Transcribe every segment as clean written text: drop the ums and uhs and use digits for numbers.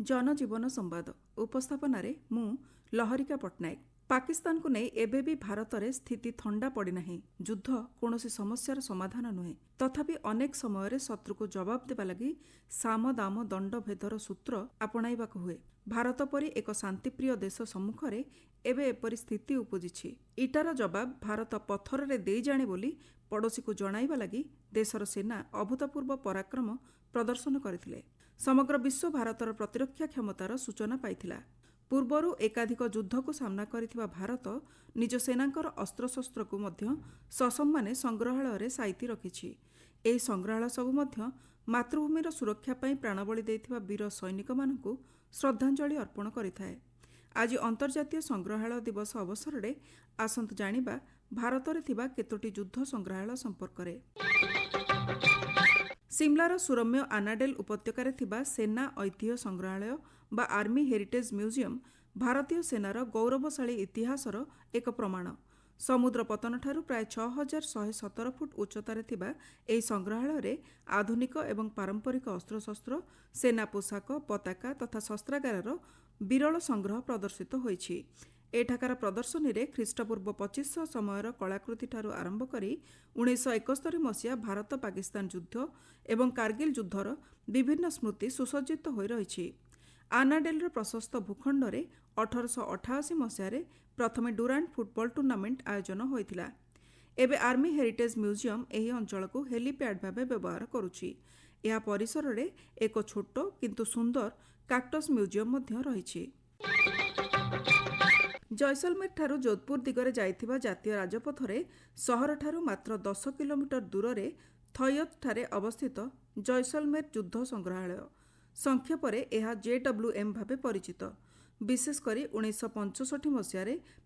जनजीवन संवाद उपस्थापन मु लहरिका पट्टनायक। पाकिस्तान को नहीं एबे भी भारत में स्थिति ठंडा पड़ना। युद्ध कौन समस्यार समाधान नुहे, तथापि अनेक समय शत्रु को जवाब देवा लगी साम दाम दंड भेदर सूत्र आपणाइबा हुए। भारत परी एक शांतिप्रिय देश सम्मुख में एबे एपरी स्थिति उपजिछि। इटार जवाब भारत पत्थर रे दे जाने बोली पड़ोशी को जणाइबा लगी देशर सेना अभूतपूर्व पराक्रम प्रदर्शन करथिले। समग्र विश्व भारतर प्रतिरक्षा क्षमतार सूचना पाइथिला। पूर्वरु एकाधिक युद्ध को सामना करिथिबा भारत निज सेनांकर अस्त्रशस्त्र को मध्य ससम्माने संग्रहालय रे साइती रखिछि। एही संग्रहालय सबु मध्य मातृभूमिर सुरक्षा पई प्राणबली देइथिबा वीर सैनिक मानकु श्रद्धांजलि अर्पण करिथाए। आज अंतर्जातीय संग्रहालय दिवस अवसर में आसंतु जानिबा भारत रे थिबा केतोटी युद्ध संग्रहालय संपर्क रे। सिमलार सुरम्य आनाडेल उपत्यकार थिबा सेना ऐतिह्य संग्रहालय बा आर्मी हेरिटेज म्यूजियम भारतीय सेनार गौरवशाली इतिहासर एक प्रमाण। समुद्र पतन ठारू प्राय 6117 फुट उच्चतार थिबा एही संग्रहालय रे आधुनिक एवं पारंपरिक अस्त्रशस्त्र, सेना पोशाक, पताका तथा शस्त्रागार विरल संग्रह प्रदर्शित होइछि। एठाकार प्रदर्शनी रे ख्रीष्टपूर्व 2500 समयर कलाकृति ठारू आरंभ करी 1971 मसीहा भारत पाकिस्तान युद्ध एवं कारगिल युद्धर विभिन्न स्मृति सुसज्जित होई रहिछि। आनाडेलर प्रशस्त भूखंड रे 1888 मसीह प्रथमे डुरांड फुटबॉल टूर्नामेंट आयोजन होइथिला। एबे आर्मी हेरिटेज म्यूजियम एही अंचल को हेलीपैड भाबे व्यवहार करुछि। एहा परिसर रे एक छोट किंतु सुंदर काक्टस म्यूजियम मध्य रहिछि। जैसलमेर ठारू जोधपुर दिगरे जाइथिबा जातीय राजपथ रे सहर ठारू मात्र 10 किलोमीटर दूर रे थयत ठारे अवस्थित जैसलमेर युद्ध संग्रहालय संक्षेपरे एहा JWM भाबे परिचित। विशेषकर 1965 मसीह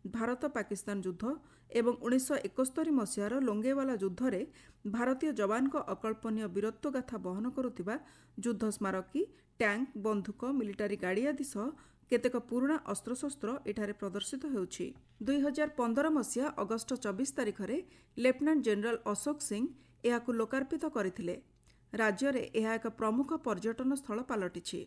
भारत पाकिस्तान युद्ध एवं 1971 मसीहार लोंगेवाला युद्ध रे भारतीय जवान को अकल्पनीय वीरत्व गाथा बहन करुथिबा युद्ध स्मारकी, टैंक, बंधुक, मिलिटारी गाड़ी आदि सह केतेक पुराणा अस्त्रशस्त्र एठारे प्रदर्शित हेउछि। 2015 मसीहा अगस्ट 24 तारिख रे लेफ्टिनेंट जनरल अशोक सिंह एहाकु लोकार्पित करथिले। राज्य रे एहा एक प्रमुख पर्यटन स्थल पालटिछि।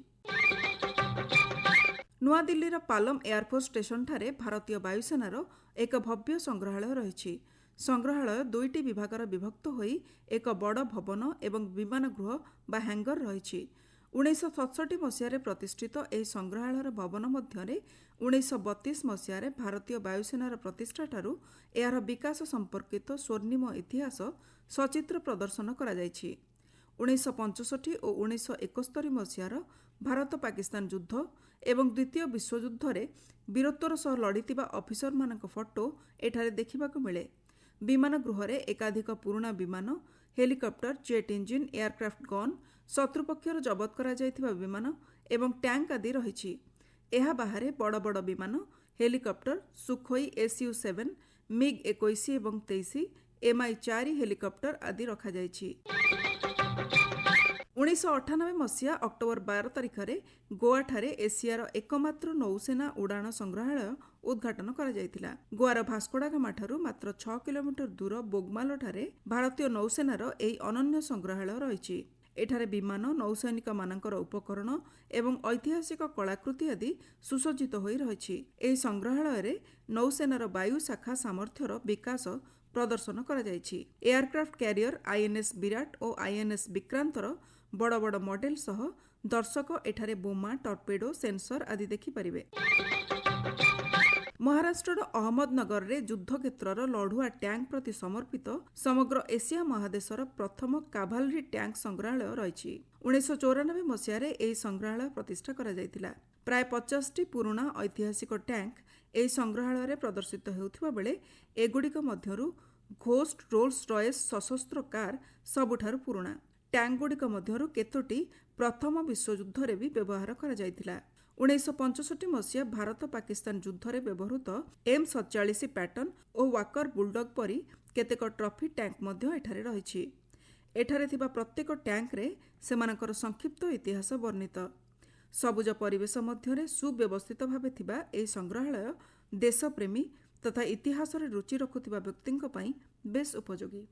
नुआ दिल्लीर पालम एयरफोर्स स्टेशन ठारे भारतीय वायुसेनार एक भव्य संग्रहालय रहिछि। संग्रहालय दुईटी विभागर विभक्त होई एक बड़ भवन एवं विमान गृह बा हैंगर रहिछि। 1967 मसीह प्रतिष्ठित एही संग्रहालयर भवन मध्य 1932 मसीह भारतीय वायुसेनार प्रतिष्ठा ठारू एहार विकास संपर्कित स्वर्णिम इतिहास सचित्र प्रदर्शन करा जायछि। 1965 और 1971 मसीहार भारत पाकिस्तान युद्ध एवं द्वितीय विश्वयुद्ध रे वीरत्वर सह लड़ितिबा अफिसर मानक फोटो एठारे देखिबाकु मिले। विमान गृह रे एकाधिक पुराणा विमान, helicopter, jet engine, aircraft gun, शत्रु पक्षर जबत करा जायथिबा विमान एवं टैंक आदि रहिछि। एहा बाहरे बड़ बड़ विमान, हेलिकॉप्टर, सुखोई SU-7, MiG-21 एवं 23, Mi-4 हेलिकॉप्टर आदि रखा जायछि। 1998 मसीहा अक्टोबर 12 तारिख रे गोवा ठारे एशियार एकमात्र नौसेना उड़ाण संग्रहालय उद्घाटन करा जायतिला। गोवार भास्कोडागामा ठारू मात्र 6 किलोमीटर दूर बोगमालो ठारे भारतीय नौसेनार एही अनन्य संग्रहालय रहिछि। एठारे विमान, नौसैनिक मानकर उपकरण एवं ऐतिहासिक कलाकृति आदि सुसज्जित होई रहिछि। एही संग्रहालय रे नौसेनार वायु शाखा सामर्थ्यर विकास प्रदर्शन करा जायछि। एयरक्राफ्ट कैरियर INS विराट और INS विक्रांतर बड़ बड़ मॉडल सह दर्शक एठारे बोमा, टर्पेडो, सेंसर आदि देखि परिबे। महाराष्ट्र अहमदनगर रे युद्ध क्षेत्रर लढ़ुआ टैंक प्रति समर्पित समग्र एशिया महादेशर प्रथम काभालरी टैंक संग्रहालय रहिछि। 1994 मसीह एही संग्रहालय प्रतिष्ठा करा जायतिला। प्राय 50टी पुराणा ऐतिहासिक टैंक एही संग्रहालय रे प्रदर्शित हेउथिबा बेले एगुड़िक मध्यरु घोस्ट रोल्स रॉयस सशस्त्र कार सबुठारु पुराणा। टैंक गुड़िक मध्यरु केतोटी प्रथम विश्वयुद्ध रे भी व्यवहार करा जायतिला। 1965 मसीहा भारत पाकिस्तान युद्ध रे व्यवहृत M47 पैटर्न और वाकर बुलडॉग परी केतेक ट्रॉफी टैंक मध्य एठारे रहिछि। एठारे थिबा प्रत्येक टैंक रे सेमानकर संक्षिप्त इतिहास वर्णित। सबुज परिवेश मध्य सुव्यवस्थित भावे थिबा एही संग्रहालय देशप्रेमी तथा इतिहास रे रुचि रखुथिबा व्यक्तिंक पई बेस उपयोगी।